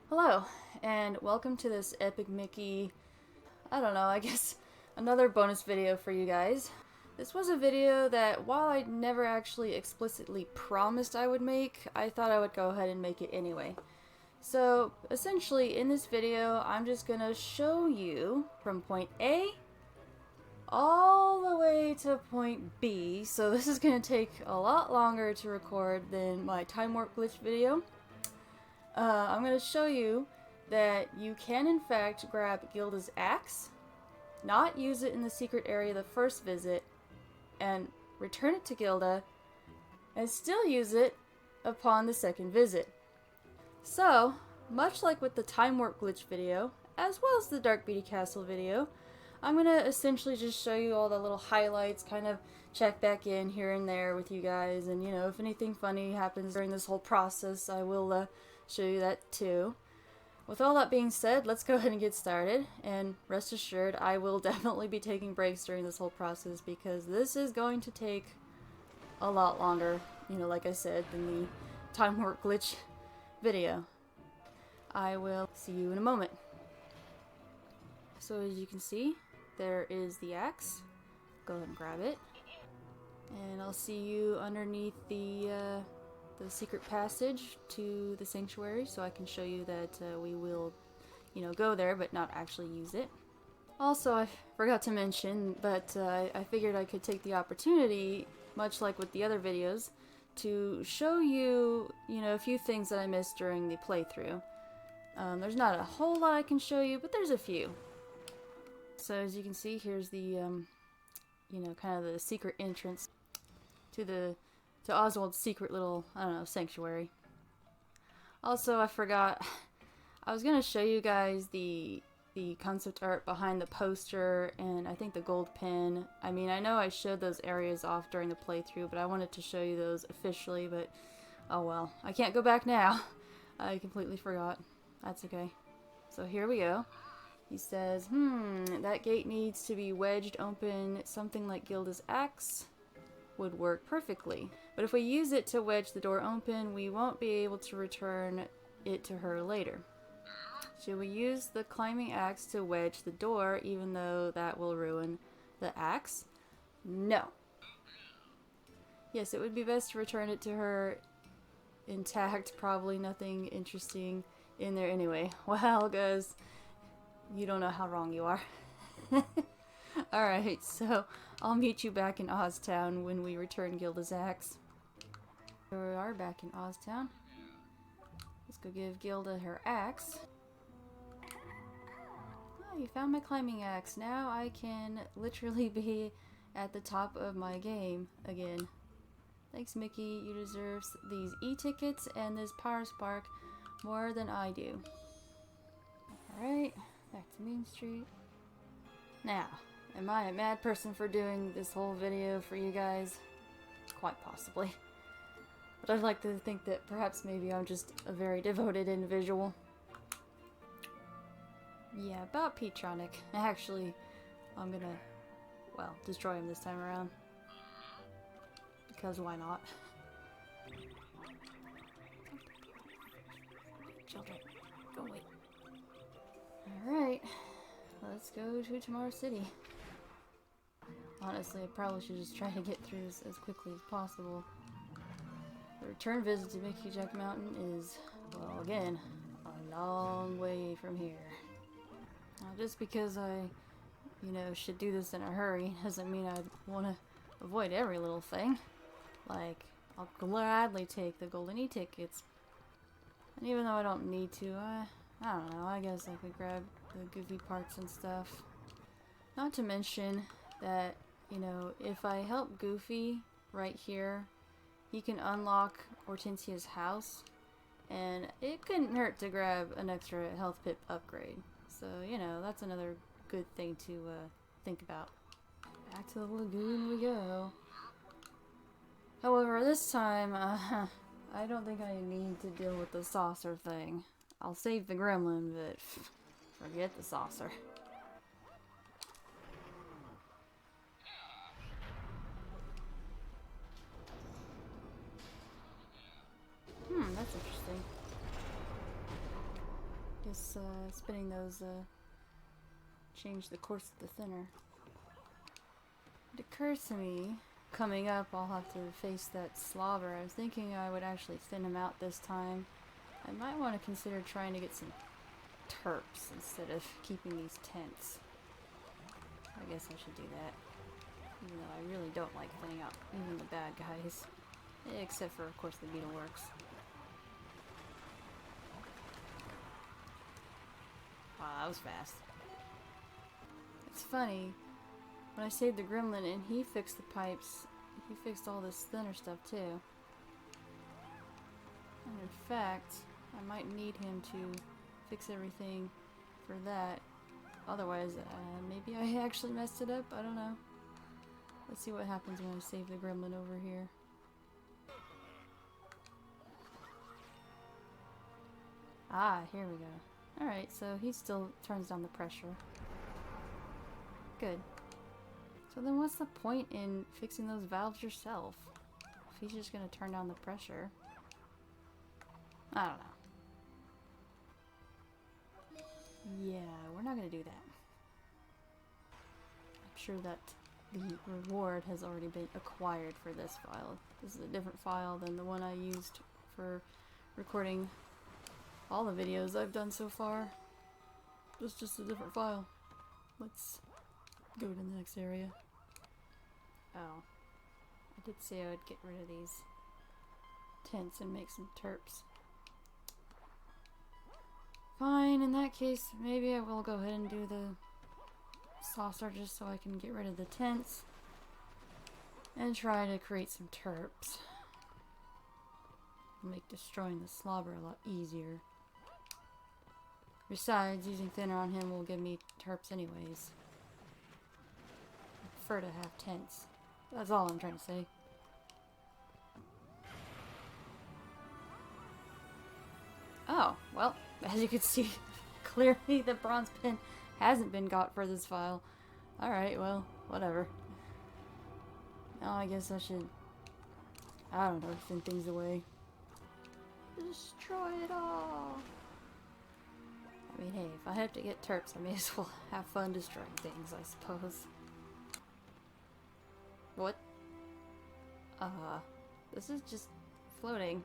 Hello, and welcome to this Epic Mickey, I don't know, I guess another bonus video for you guys. This was a video that, while I never actually explicitly promised I would make, I thought I would go ahead and make it anyway. So, essentially, in this video, I'm just gonna show you from point A all the way to point B, so this is gonna take a lot longer to record than my time warp glitch video. I'm going to show you that you can in fact grab Gilda's axe, not use it in the secret area the first visit, and return it to Gilda, and still use it upon the second visit. So, much like with the time warp glitch video, as well as the Dark Beauty Castle video, I'm going to essentially just show you all the little highlights, kind of check back in here and there with you guys, and you know, if anything funny happens during this whole process, I will show you that too. With all that being said, let's go ahead and get started, and rest assured I will definitely be taking breaks during this whole process because this is going to take a lot longer, you know, like I said, than the time warp glitch video. I will see you in a moment. So as you can see, there is the axe. Go ahead and grab it. And I'll see you underneath the secret passage to the sanctuary, so I can show you that we will, you know, go there but not actually use it. Also, I forgot to mention, but I figured I could take the opportunity, much like with the other videos, to show you, you know, a few things that I missed during the playthrough. There's not a whole lot I can show you, but there's a few. So as you can see, here's the, you know, kind of the secret entrance to Oswald's secret little, I don't know, sanctuary. Also, I forgot, I was gonna show you guys the concept art behind the poster and I think the gold pin. I mean, I know I showed those areas off during the playthrough, but I wanted to show you those officially, but oh well. I can't go back now. I completely forgot. That's okay. So here we go. He says, that gate needs to be wedged open. Something like Gilda's axe would work perfectly. But if we use it to wedge the door open, we won't be able to return it to her later. Should we use the climbing axe to wedge the door, even though that will ruin the axe? No. Yes, it would be best to return it to her intact. Probably nothing interesting in there anyway. Well, guys, you don't know how wrong you are. Alright, so I'll meet you back in Oztown when we return Gilda's axe. Here we are back in Oztown. Let's go give Gilda her axe. Oh, you found my climbing axe. Now I can literally be at the top of my game again. Thanks, Mickey. You deserve these e-tickets and this power spark more than I do. Alright, back to Main Street. Now, am I a mad person for doing this whole video for you guys? Quite possibly. But I'd like to think that perhaps maybe I'm just a very devoted individual. Yeah, about Petronic. Actually, I'm gonna, well, destroy him this time around. Because why not? Children, go away. Alright, let's go to Tomorrow City. Honestly, I probably should just try to get through this as quickly as possible. The return visit to Mickey Jack Mountain is, well, again, a long way from here. Now, just because I, you know, should do this in a hurry doesn't mean I want to avoid every little thing. Like, I'll gladly take the golden e-tickets. And even though I don't need to, I don't know, I guess I could grab the goofy parts and stuff. Not to mention that, you know, if I help Goofy right here, he can unlock Hortensia's house, and it couldn't hurt to grab an extra health pip upgrade. So, you know, that's another good thing to think about. Back to the lagoon we go. However, this time, I don't think I need to deal with the saucer thing. I'll save the gremlin, but forget the saucer. That's interesting. guess spinning those change the course of the thinner. It occurs to me, coming up I'll have to face that slobber. I was thinking I would actually thin him out this time. I might want to consider trying to get some terps instead of keeping these tents. I guess I should do that. Even though I really don't like thinning out even the bad guys. Except for, of course, the beetleworks. Wow, that was fast. It's funny, when I saved the gremlin and he fixed the pipes, he fixed all this thinner stuff too. And in fact, I might need him to fix everything for that. Otherwise, maybe I actually messed it up, I don't know. Let's see what happens when I save the gremlin over here. Ah, here we go. Alright, so he still turns down the pressure. Good. So then what's the point in fixing those valves yourself? If he's just gonna turn down the pressure. I don't know. Yeah, we're not gonna do that. I'm sure that the reward has already been acquired for this file. This is a different file than the one I used for recording all the videos I've done so far. It's just a different file. Let's go to the next area. Oh. I did say I would get rid of these tents and make some terps. Fine, in that case, maybe I will go ahead and do the saucer just so I can get rid of the tents and try to create some terps. Make destroying the slobber a lot easier. Besides, using thinner on him will give me terps anyways. I prefer to have tents. That's all I'm trying to say. Oh, well, as you can see, clearly the bronze pin hasn't been got for this file. Alright, well, whatever. Now I guess I should, I don't know, thin things away. Destroy it all! I mean, hey, if I have to get terps, I may as well have fun destroying things, I suppose. What? This is just floating.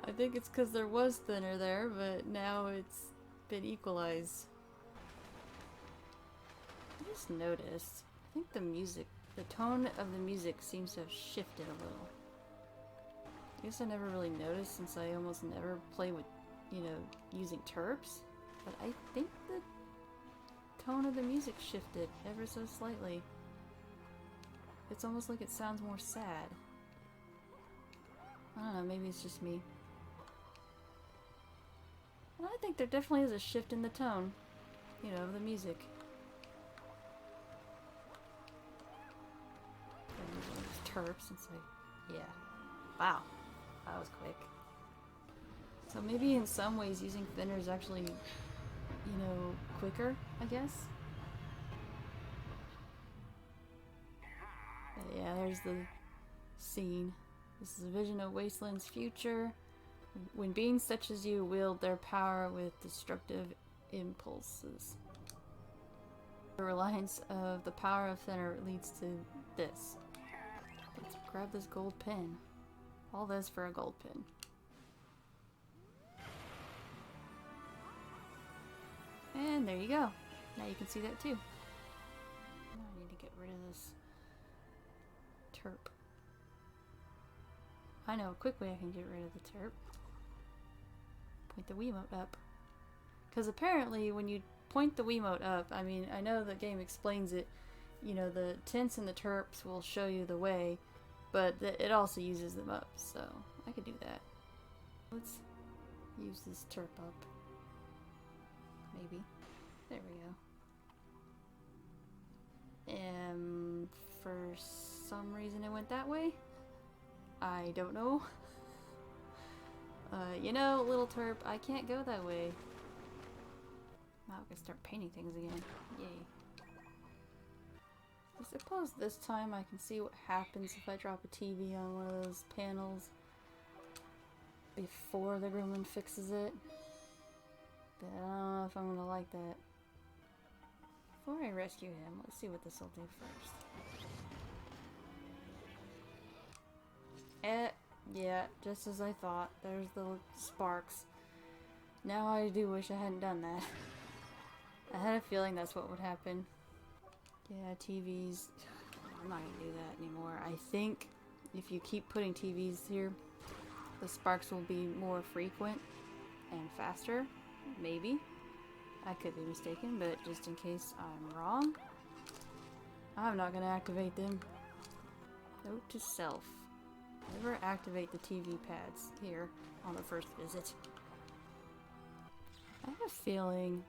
I think it's because there was thinner there, but now it's been equalized. I just noticed, I think the music, the tone of the music seems to have shifted a little. I guess I never really noticed since I almost never play with, you know, using terps. But I think the tone of the music shifted ever so slightly. It's almost like it sounds more sad. I don't know, maybe it's just me. Well, I think there definitely is a shift in the tone, you know, of the music. Terps, since yeah. Wow, that was quick. So maybe in some ways using thinner is actually, you know, quicker, I guess? But yeah, there's the scene. This is a vision of Wasteland's future. When beings such as you wield their power with destructive impulses. The reliance of the power of thinner leads to this. Let's grab this gold pin. All this for a gold pin. And there you go. Now you can see that too. Now I need to get rid of this terp. I know a quick way I can get rid of the terp. Point the Wiimote up. Because apparently when you point the Wiimote up, I mean, I know the game explains it, you know, the tents and the terps will show you the way, but it also uses them up, so I could do that. Let's use this terp up. Maybe. There we go. For some reason it went that way? I don't know. You know, little terp, I can't go that way. Now I can start painting things again. Yay. I suppose this time I can see what happens if I drop a TV on one of those panels. before the gremlin fixes it. But I don't know if I'm gonna like that. Before I rescue him, let's see what this will do first. Yeah, just as I thought. There's the sparks. Now I do wish I hadn't done that. I had a feeling that's what would happen. Yeah, TVs. I'm not gonna do that anymore. I think if you keep putting TVs here, the sparks will be more frequent and faster. Maybe. I could be mistaken, but just in case I'm wrong, I'm not gonna activate them. Note to self. Never activate the TV pads here on the first visit. I have a feeling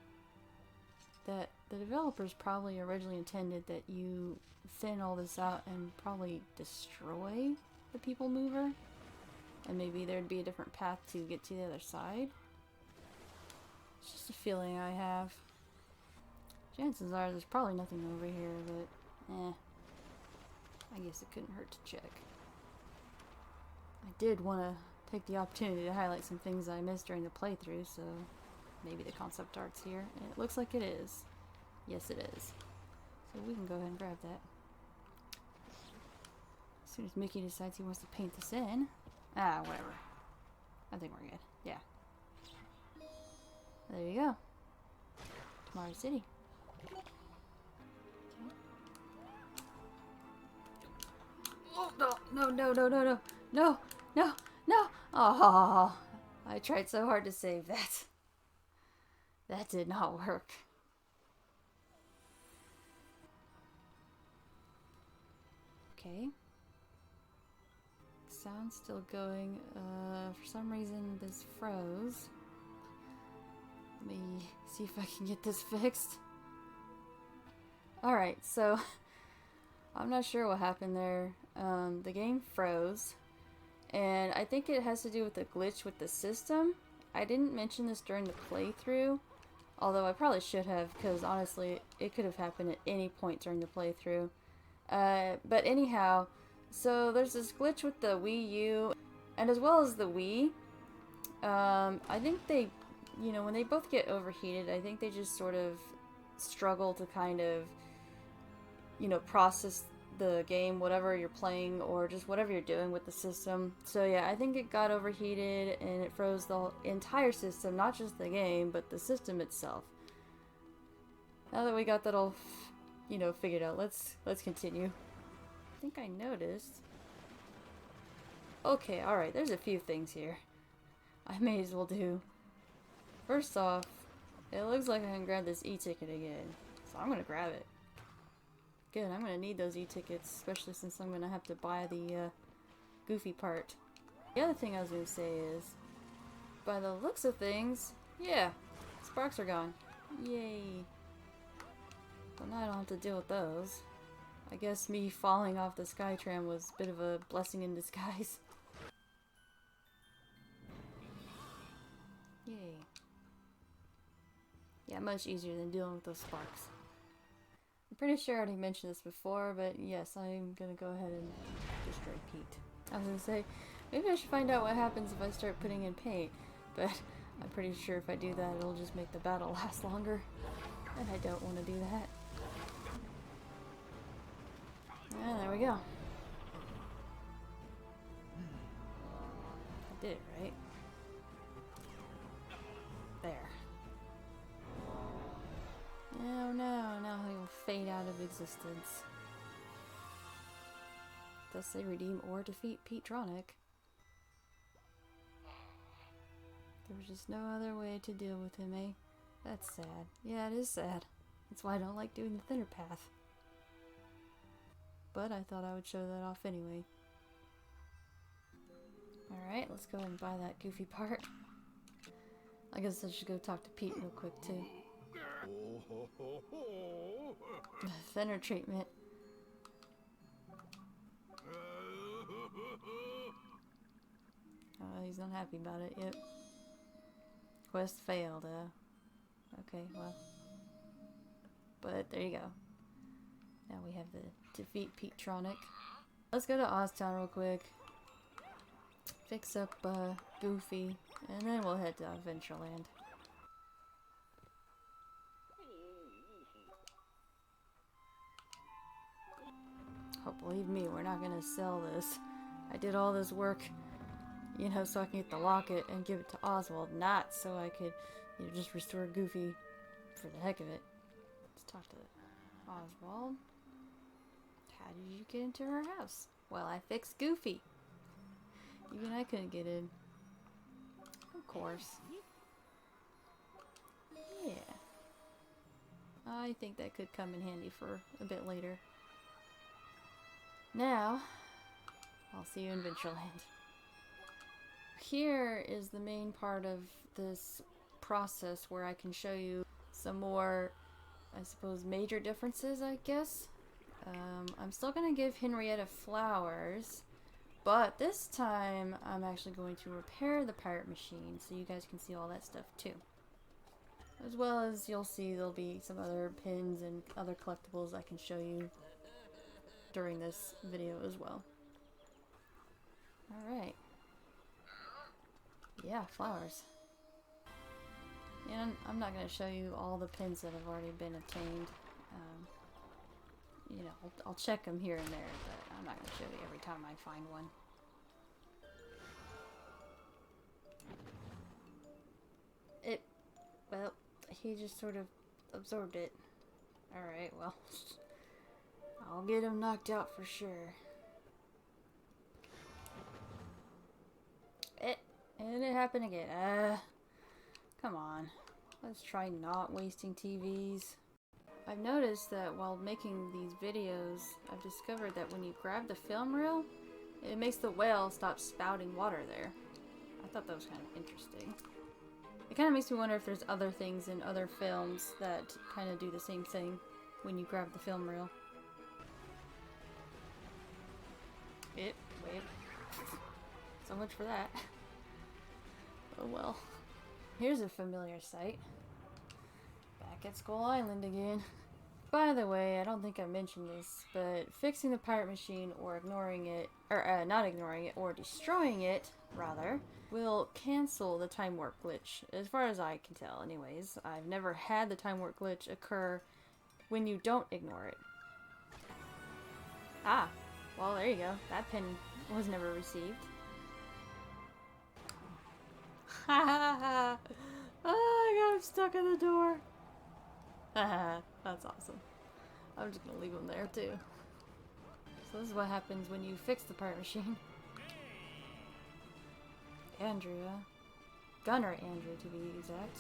that the developers probably originally intended that you thin all this out and probably destroy the people mover, and maybe there'd be a different path to get to the other side. It's just a feeling I have. Chances are there's probably nothing over here, but I guess it couldn't hurt to check. I did want to take the opportunity to highlight some things I missed during the playthrough, so maybe the concept art's here. And it looks like it is. Yes, it is. So we can go ahead and grab that. As soon as Mickey decides he wants to paint this in. Whatever. I think we're good. Yeah. There you go. Tomorrow City. Okay. Oh, no! Oh, I tried so hard to save that. That did not work. Okay. Sound's still going. For some reason this froze. Let me see if I can get this fixed. Alright, so I'm not sure what happened there. The game froze, and I think it has to do with the glitch with the system. I didn't mention this during the playthrough, although I probably should have, because honestly it could have happened at any point during the playthrough. But anyhow, so there's this glitch with the Wii U, and as well as the Wii. I think they, you know, when they both get overheated, I think they just sort of struggle to kind of, you know, process the game, whatever you're playing, or just whatever you're doing with the system. So yeah, I think it got overheated and it froze the entire system, not just the game, but the system itself. Now that we got that all, you know, figured out, let's continue. I think I noticed. Okay, alright, there's a few things here I may as well do. First off, it looks like I can grab this e-ticket again, so I'm gonna grab it. Good, I'm gonna need those e-tickets, especially since I'm gonna have to buy the goofy part. The other thing I was gonna say is, by the looks of things, yeah, sparks are gone. Yay. Well, now I don't have to deal with those. I guess me falling off the Skytram was a bit of a blessing in disguise. Yay. Yeah, much easier than dealing with those sparks. I'm pretty sure I already mentioned this before, but yes, I'm gonna go ahead and destroy Pete. I was gonna say, maybe I should find out what happens if I start putting in paint, but I'm pretty sure if I do that, it'll just make the battle last longer, and I don't want to do that. Yeah, there we go. I did it, right? There. Oh no, now he'll fade out of existence. Thus they redeem or defeat Pete-tronic. There was just no other way to deal with him, eh? That's sad. Yeah, it is sad. That's why I don't like doing the thinner path. But I thought I would show that off anyway. Alright, let's go ahead and buy that goofy part. I guess I should go talk to Pete real quick too. Thinner treatment. Oh, he's not happy about it. Yep. Quest failed, okay, well. But there you go. Now we have the defeat Pete-tronic. Let's go to Oztown real quick. fix up Goofy, and then we'll head to Adventureland. Oh, believe me, we're not gonna sell this. I did all this work, you know, so I can get the locket and give it to Oswald, not so I could, you know, just restore Goofy for the heck of it. Let's talk to Oswald. How did you get into her house? Well, I fixed Goofy. Even I couldn't get in. Of course. Yeah. I think that could come in handy for a bit later. Now, I'll see you in Adventureland. Here is the main part of this process where I can show you some more, I suppose, major differences, I guess. I'm still going to give Henrietta flowers, but this time I'm actually going to repair the pirate machine so you guys can see all that stuff too. As well as you'll see there'll be some other pins and other collectibles I can show you during this video as well. Alright. Yeah, flowers. And I'm not going to show you all the pins that have already been obtained. You know, I'll check them here and there, but I'm not going to show you every time I find one. Well, he just sort of absorbed it. Alright, well, I'll get him knocked out for sure. And it happened again. Come on. Let's try not wasting TVs. I've noticed that while making these videos, I've discovered that when you grab the film reel, it makes the whale stop spouting water there. I thought that was kind of interesting. It kind of makes me wonder if there's other things in other films that kind of do the same thing when you grab the film reel. Wait. So much for that. Oh well. Here's a familiar sight. Back at Skull Island again. By the way, I don't think I mentioned this, but fixing the pirate machine or ignoring it, or not ignoring it, or destroying it, rather, will cancel the time warp glitch. As far as I can tell, anyways. I've never had the time warp glitch occur when you don't ignore it. Ah, well there you go. That pin was never received. Ha ha ha! Oh, I got him stuck in the door. Haha, that's awesome. I'm just gonna leave him there too. So this is what happens when you fix the pirate machine. Andrea. Gunner Andrew to be exact.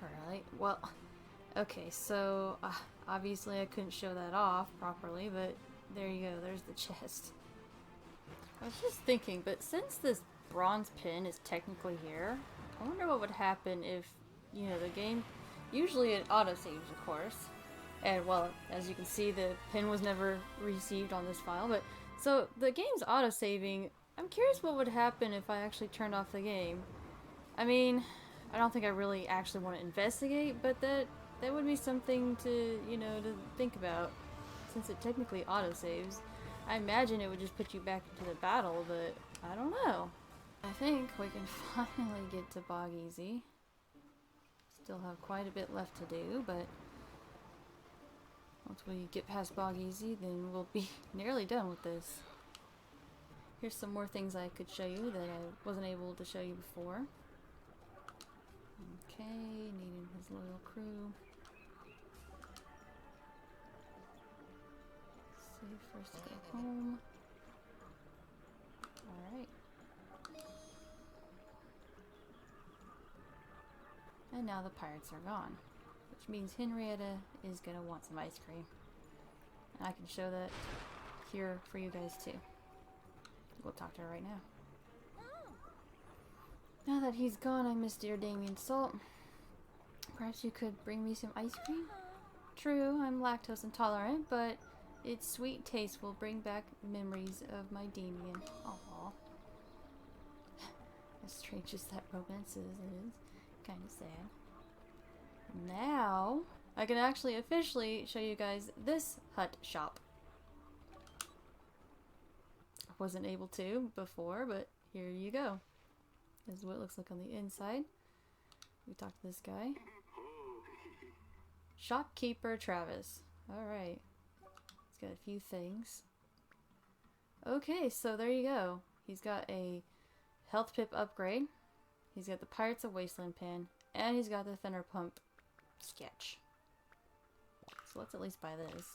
Alright, well, okay, so obviously I couldn't show that off properly, but there you go, there's the chest. I was just thinking, but since this bronze pin is technically here, I wonder what would happen if, you know, the game, usually it autosaves, of course, and well, as you can see, the pin was never received on this file, but, so the game's autosaving. I'm curious what would happen if I actually turned off the game. I mean, I don't think I really actually want to investigate, but that would be something to, you know, to think about, since it technically autosaves. I imagine it would just put you back into the battle, but I don't know. I think we can finally get to Bog Easy. Still have quite a bit left to do, but once we get past Bog Easy, then we'll be nearly done with this. Here's some more things I could show you that I wasn't able to show you before. Okay, needing his loyal crew. Save first to go home. Alright. And now the pirates are gone, which means Henrietta is gonna want some ice cream. And I can show that here for you guys too. We'll talk to her right now. Now that he's gone, I miss dear Damien Salt. Perhaps you could bring me some ice cream? True, I'm lactose intolerant, but its sweet taste will bring back memories of my Damien. Aww. As strange as that romance is, it is kind of sad. Now, I can actually officially show you guys this hut shop. wasn't able to before, but here you go. This is what it looks like on the inside. We talked to this guy. Shopkeeper Travis. Alright. He's got a few things. Okay, so there you go. He's got a health pip upgrade. He's got the Pirates of Wasteland pin. And he's got the Thinner Pump sketch. So let's at least buy this.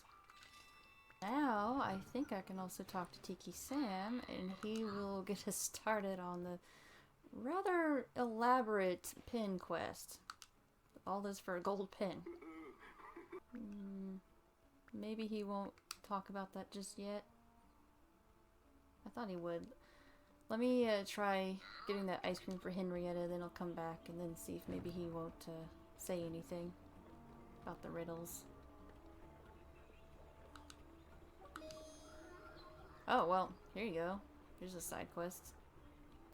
Now, I think I can also talk to Tiki Sam, and he will get us started on the rather elaborate pin quest. All this for a gold pin. Maybe he won't talk about that just yet. I thought he would. Let me try getting that ice cream for Henrietta, then I'll come back and then see if maybe he won't say anything about the riddles. Oh, well, here you go. Here's a side quest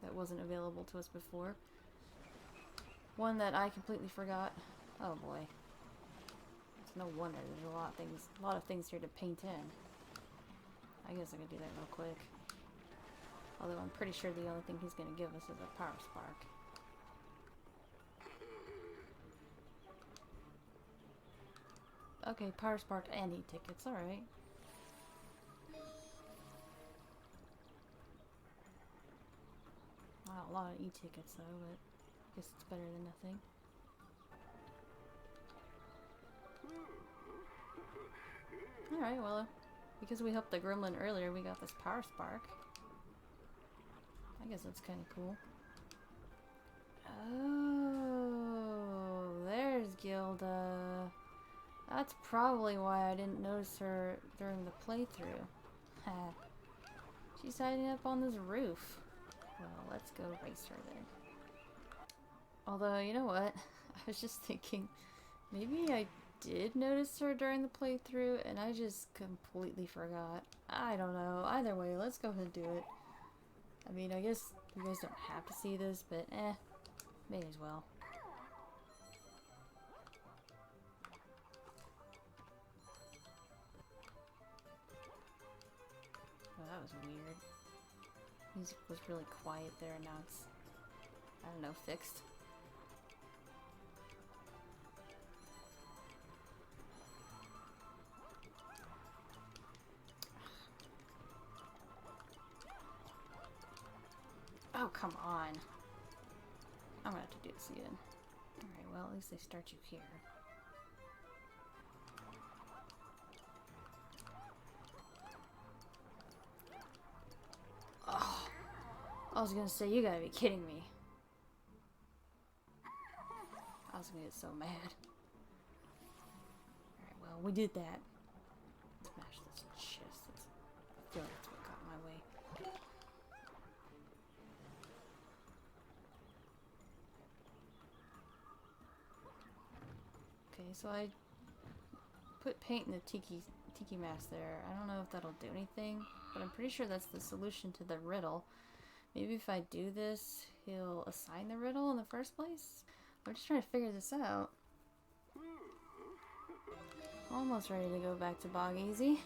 that wasn't available to us before. One that I completely forgot. Oh boy. It's no wonder there's a lot of things here to paint in. I guess I could do that real quick. Although I'm pretty sure the only thing he's going to give us is a power spark. Okay, power spark and e-tickets, alright. Wow, a lot of e-tickets though, but I guess it's better than nothing. Alright, well, because we helped the gremlin earlier, we got this power spark. I guess that's kind of cool. Oh, there's Gilda. That's probably why I didn't notice her during the playthrough. She's hiding up on this roof. Well, let's go race her then. Although, you know what? I was just thinking, maybe I did notice her during the playthrough and I just completely forgot. I don't know. Either way, let's go ahead and do it. I mean, I guess you guys don't have to see this, but may as well. Oh, that was weird. Music was really quiet there, and now it's, I don't know, fixed. Oh, come on. I'm gonna have to do this again. Alright, well, at least they start you here. Oh, I was gonna say, you gotta be kidding me. I was gonna get so mad. Alright, well, we did that. Smash this chest. I feel like that's what got in my way. Okay, so I put paint in the tiki mask there. I don't know if that'll do anything, but I'm pretty sure that's the solution to the riddle. Maybe if I do this, he'll assign the riddle in the first place? I'm just trying to figure this out. Almost ready to go back to Bog Easy.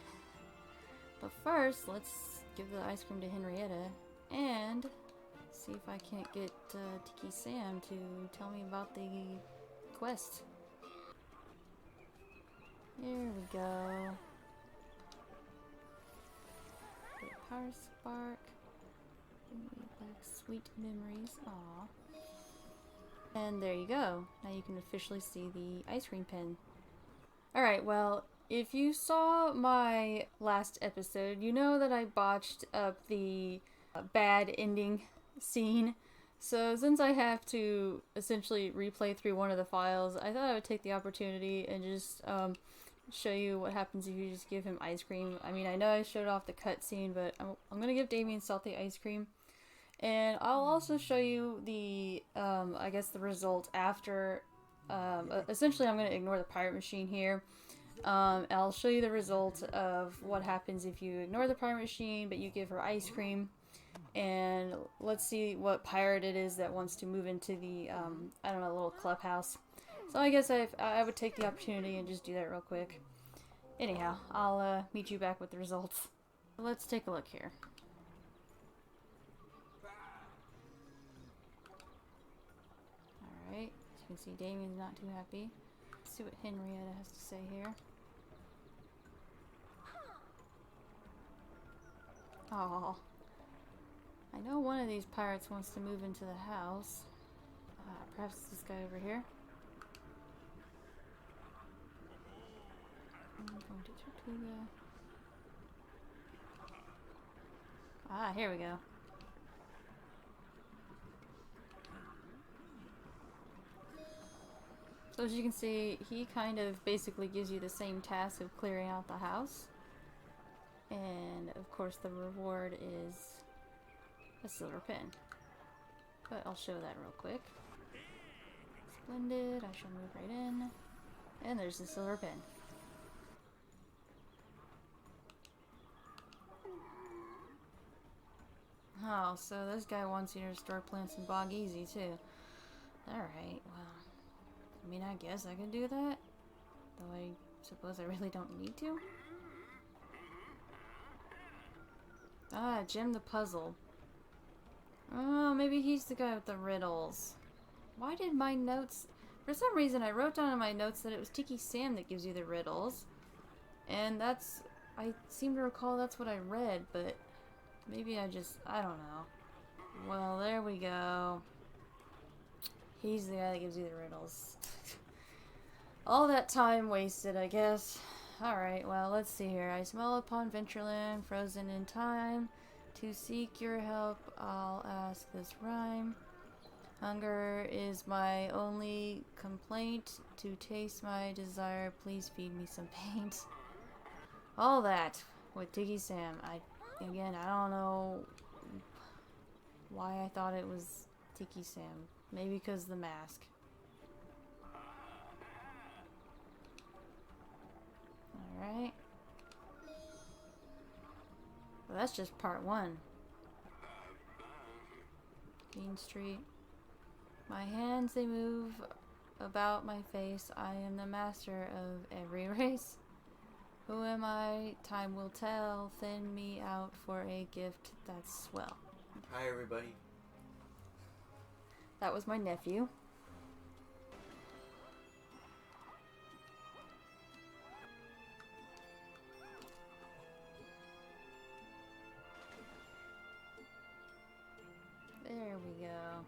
But first, let's give the ice cream to Henrietta and see if I can't get Tiki Sam to tell me about the quest. Here we go. Power spark. Like sweet memories. Aww. And there you go. Now you can officially see the ice cream pin. Alright, well, if you saw my last episode, you know that I botched up the bad ending scene. So since I have to essentially replay through one of the files, I thought I would take the opportunity and just show you what happens if you just give him ice cream. I mean, I know I showed off the cutscene, but I'm gonna give Damien salty ice cream. And I'll also show you the, I guess the result after, essentially I'm going to ignore the pirate machine here. I'll show you the result of what happens if you ignore the pirate machine, but you give her ice cream. And let's see what pirate it is that wants to move into the, I don't know, little clubhouse. So I guess I would take the opportunity and just do that real quick. Anyhow, I'll meet you back with the results. Let's take a look here. can see Damien's not too happy. Let's see what Henrietta has to say here. Oh, I know one of these pirates wants to move into the house. Perhaps this guy over here. I'm going to Tortuga. Ah, here we go. So as you can see, he kind of basically gives you the same task of clearing out the house. And of course the reward is a silver pin. But I'll show that real quick. Splendid, I shall move right in. And there's the silver pin. Oh, so this guy wants you to restore plants in Bog Easy too. Alright, well, I mean, I guess I can do that. Though I suppose I really don't need to. Ah, Jim the Puzzle. Oh, maybe he's the guy with the riddles. Why did my notes... For some reason, I wrote down in my notes that it was Tiki Sam that gives you the riddles. And that's... I seem to recall that's what I read, but... Maybe I don't know. Well, there we go. He's the guy that gives you the riddles. All that time wasted, I guess. Alright, well, let's see here. I smell upon Ventureland, frozen in time. To seek your help, I'll ask this rhyme. Hunger is my only complaint. To taste my desire, please feed me some paint. All that with Tiki Sam. Again, I don't know why I thought it was Tiki Sam. Maybe because of the mask. Alright. Well, that's just part 1. Bean Street. My hands, they move about my face. I am the master of every race. Who am I? Time will tell. Thin me out for a gift that's swell. Hi, everybody. That was my nephew. There we go.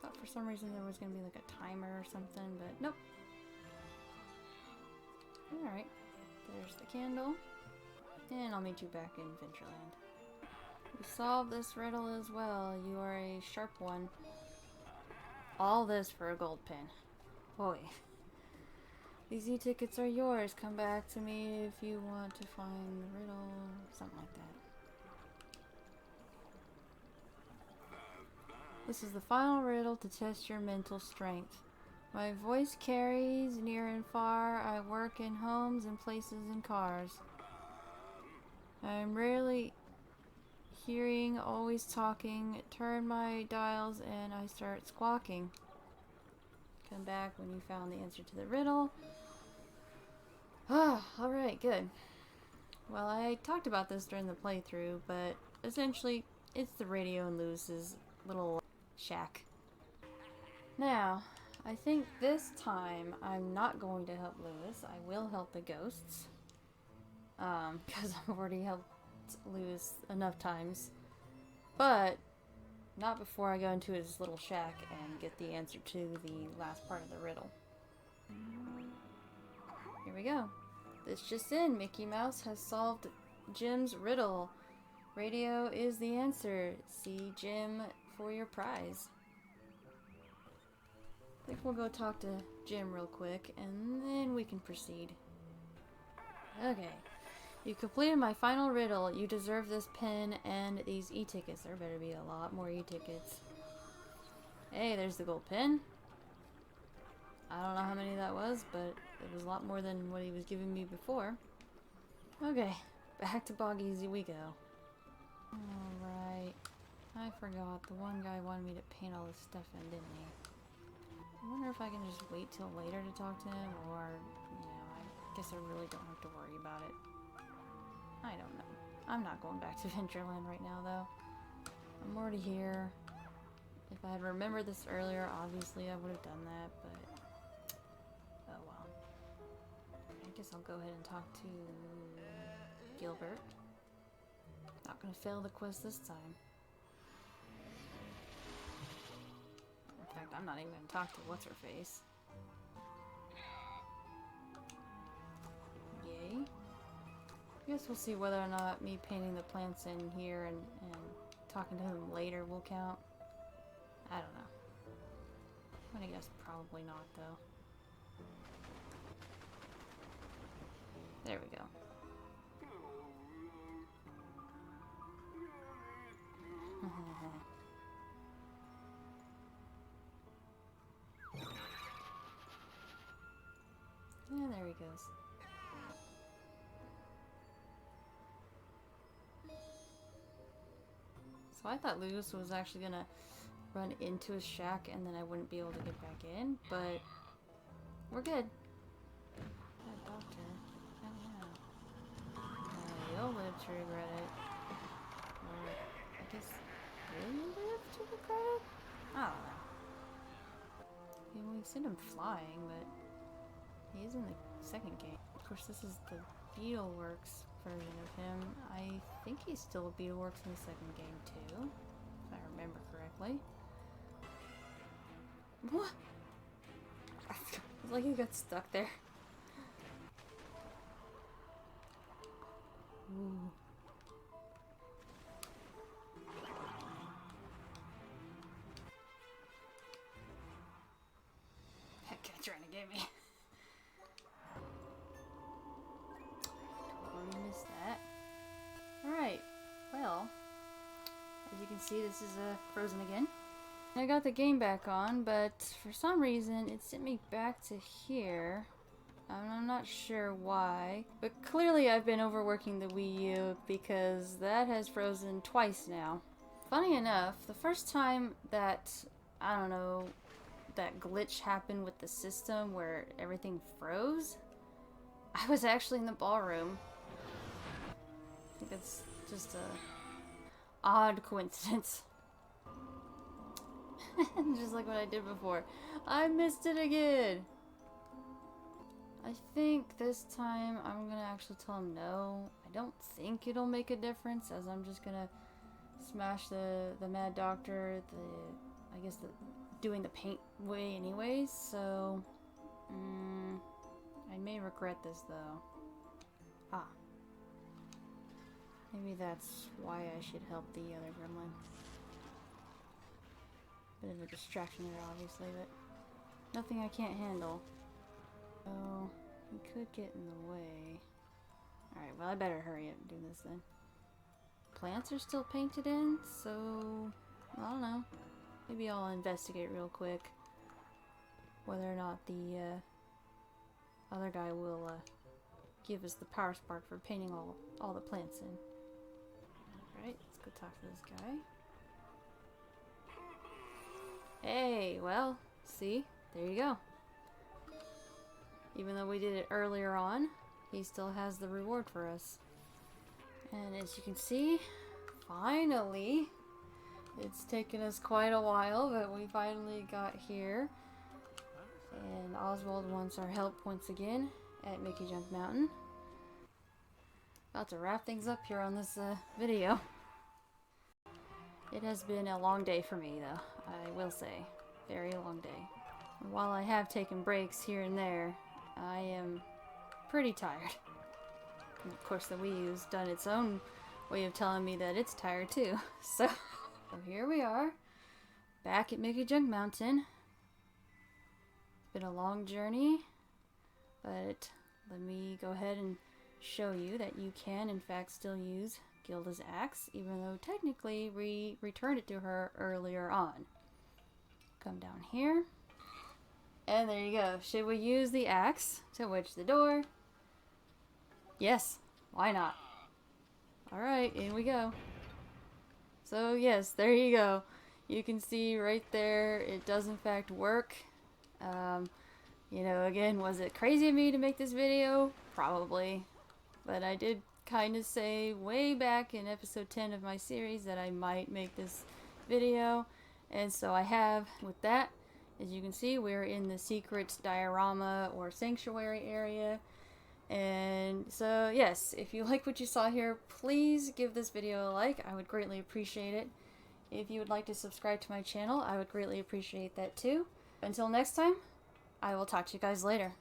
Thought for some reason there was going to be like a timer or something, but nope. Alright, there's the candle, and I'll meet you back in Ventureland. We solved this riddle as well. You are a sharp one. All this for a gold pin. Boy. These e-tickets are yours. Come back to me if you want to find the riddle. Something like that. This is the final riddle to test your mental strength. My voice carries near and far. I work in homes and places and cars. I'm rarely hearing, always talking. Turn my dials and I start squawking. Come back when you found the answer to the riddle. Ah, alright, good. Well, I talked about this during the playthrough, but essentially it's the Radio and Lewis's little shack. Now, I think this time I'm not going to help Lewis. I will help the ghosts. Because I've already helped Lewis enough times. But not before I go into his little shack and get the answer to the last part of the riddle. Here we go. This just in. Mickey Mouse has solved Jim's riddle. Radio is the answer. See Jim for your prize. I think we'll go talk to Jim real quick, and then we can proceed. Okay. You completed my final riddle. You deserve this pin and these e-tickets. There better be a lot more e-tickets. Hey, there's the gold pin. I don't know how many that was, but it was a lot more than what he was giving me before. Okay, back to Bog Easy we go. Alright. I forgot. The one guy wanted me to paint all this stuff in, didn't he? I wonder if I can just wait till later to talk to him, or, you know, I guess I really don't have to worry about it. I don't know. I'm not going back to Ventureland right now, though. I'm already here. If I had remembered this earlier, obviously I would have done that, but oh well. I guess I'll go ahead and talk to Gilbert. Not gonna fail the quiz this time. In fact, I'm not even gonna talk to what's-her-face. Yay. I guess we'll see whether or not me painting the plants in here and talking to him later will count. I don't know. I'm gonna guess probably not, though. There we go. Yeah, there he goes. So I thought Lewis was actually gonna run into his shack and then I wouldn't be able to get back in, but we're good. That doctor. Oh no. You'll live to regret it. Or, I guess, will you live to regret it? I don't know. I mean, we sent him flying, but he's in the second game. Of course, this is the Beetleworks version of him. I think he's still Beetleworks in the second game too, if I remember correctly. What? It's like he got stuck there. Ooh. That guy trying to get me. Totally missed that. Alright, well, as you can see, this is frozen again. I got the game back on, but for some reason it sent me back to here. I'm not sure why, but clearly I've been overworking the Wii U because that has frozen twice now. Funny enough, the first time that, I don't know, that glitch happened with the system where everything froze, I was actually in the ballroom. I think that's just a odd coincidence. Just like what I did before. I missed it again! I think this time I'm gonna actually tell him no. I don't think it'll make a difference, as I'm just gonna smash the Mad Doctor, I guess doing the paint way anyways, so I may regret this though. Ah. Maybe that's why I should help the other gremlin. Bit of a distraction there, obviously, but nothing I can't handle. So, he could get in the way. Alright, well, I better hurry up and do this then. Plants are still painted in, so I don't know. Maybe I'll investigate real quick whether or not the other guy will give us the power spark for painting all the plants in. Alright, let's go talk to this guy. Hey, well, see? There you go. Even though we did it earlier on, he still has the reward for us. And as you can see, finally, it's taken us quite a while, but we finally got here. And Oswald wants our help once again at Mickey Junk Mountain. About to wrap things up here on this video. It has been a long day for me, though, I will say. Very long day. And while I have taken breaks here and there, I am pretty tired. And of course, the Wii U's done its own way of telling me that it's tired too. So here we are, back at Mickey Junk Mountain. Been a long journey, but let me go ahead and show you that you can, in fact, still use Gilda's axe, even though technically we returned it to her earlier on. Come down here. And there you go. Should we use the axe to witch the door? Yes. Why not? Alright, in we go. So yes, there you go. You can see right there, it does in fact work. You know, again, was it crazy of me to make this video? Probably. But I did kind of say way back in episode 10 of my series that I might make this video. And so I have, with that, as you can see, we're in the secret diorama or sanctuary area. And so, yes, if you like what you saw here, please give this video a like. I would greatly appreciate it. If you would like to subscribe to my channel, I would greatly appreciate that too. Until next time, I will talk to you guys later.